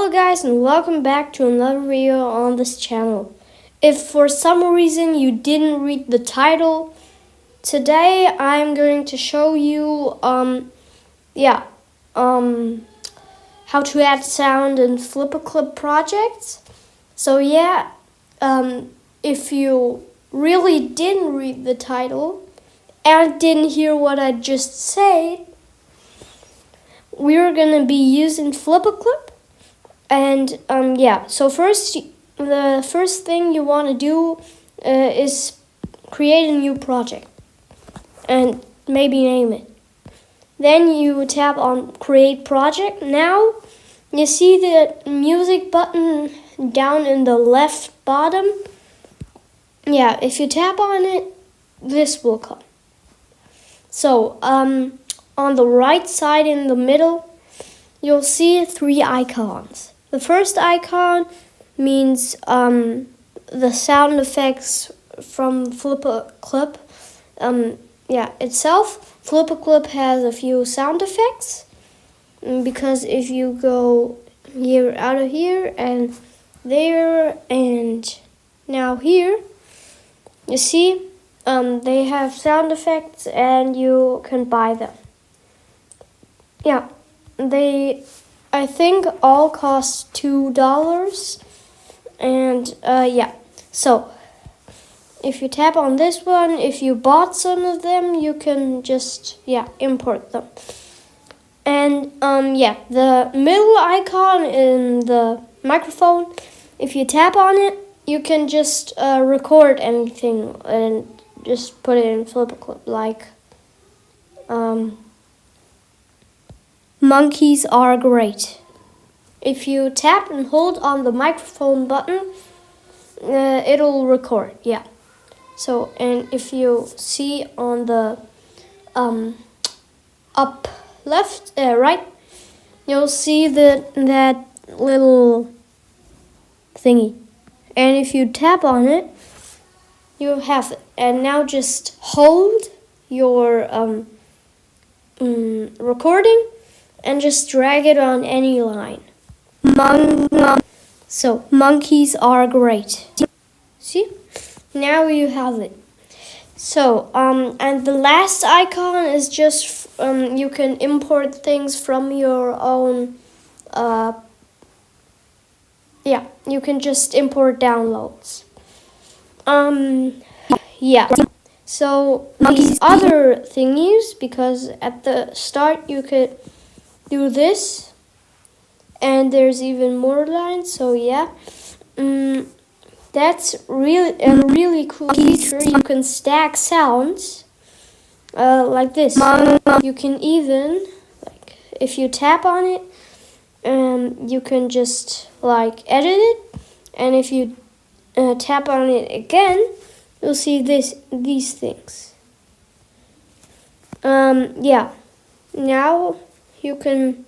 Hello guys and welcome back to another video on this channel. If for some reason you didn't read the title, today I'm going to show you how to add sound in FlipaClip projects. So if you really didn't read the title and didn't hear what I just said, we're gonna be using FlipaClip. And so the first thing you want to do is create a new project and maybe name it. Then you tap on create project. Now you see the music button down in the left bottom. If you tap on it, this will come. So on the right side in the middle, you'll see 3 icons. The first icon means the sound effects from FlipaClip itself. FlipaClip has a few sound effects because if you go out of here and there and now here, you see they have sound effects and you can buy them. They I think all cost $2, and so if you tap on this one, if you bought some of them, you can just import them. And the middle icon in the microphone, if you tap on it, you can just record anything and just put it in FlipaClip, like monkeys are great. If you tap and hold on the microphone button, it'll record, So, and if you see on the up left, right, you'll see that little thingy. And if you tap on it, you have it. And now just hold your recording and just drag it on any line. So, monkeys are great. See? Now you have it. So, and the last icon is just, you can import things from your own, you can just import downloads. So, these other thingies, because at the start you could do this, and there's even more lines, so that's really a really cool feature. You can stack sounds like this. You can even, if you tap on it, you can just edit it, and if you tap on it again, you'll see these things. Now you can.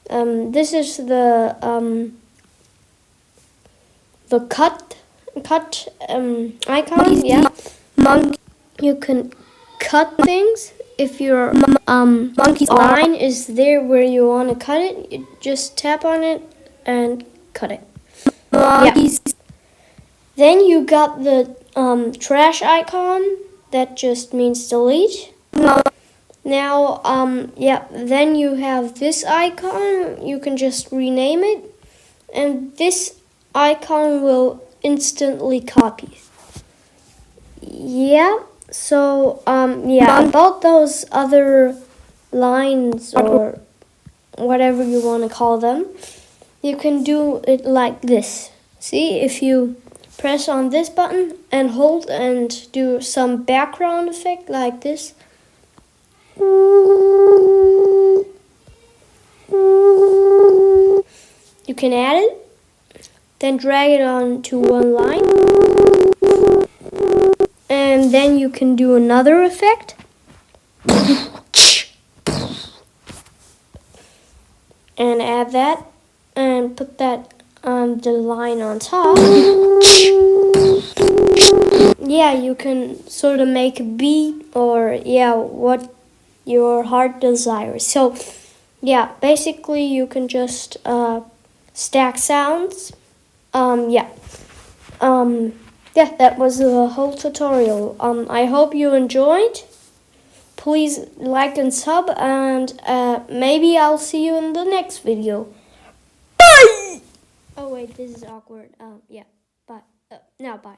This is the cut icon. You can cut things. If your monkey's line is there where you want to cut it, you just tap on it and cut it. Then you got the trash icon. That just means delete. Now, then you have this icon. You can just rename it, and this icon will instantly copy. So, about those other lines or whatever you want to call them, you can do it like this. See, if you press on this button and hold and do some background effect like this, you can add it, then drag it on to one line, and then you can do another effect, and add that, and put that on the line on top. You can sort of make a beat or what your heart desires. So basically you can just stack sounds. Yeah. Yeah, that was the whole tutorial. I hope you enjoyed. Please like and sub, and maybe I'll see you in the next video. Bye! Oh wait, this is awkward. Yeah, bye. Now bye.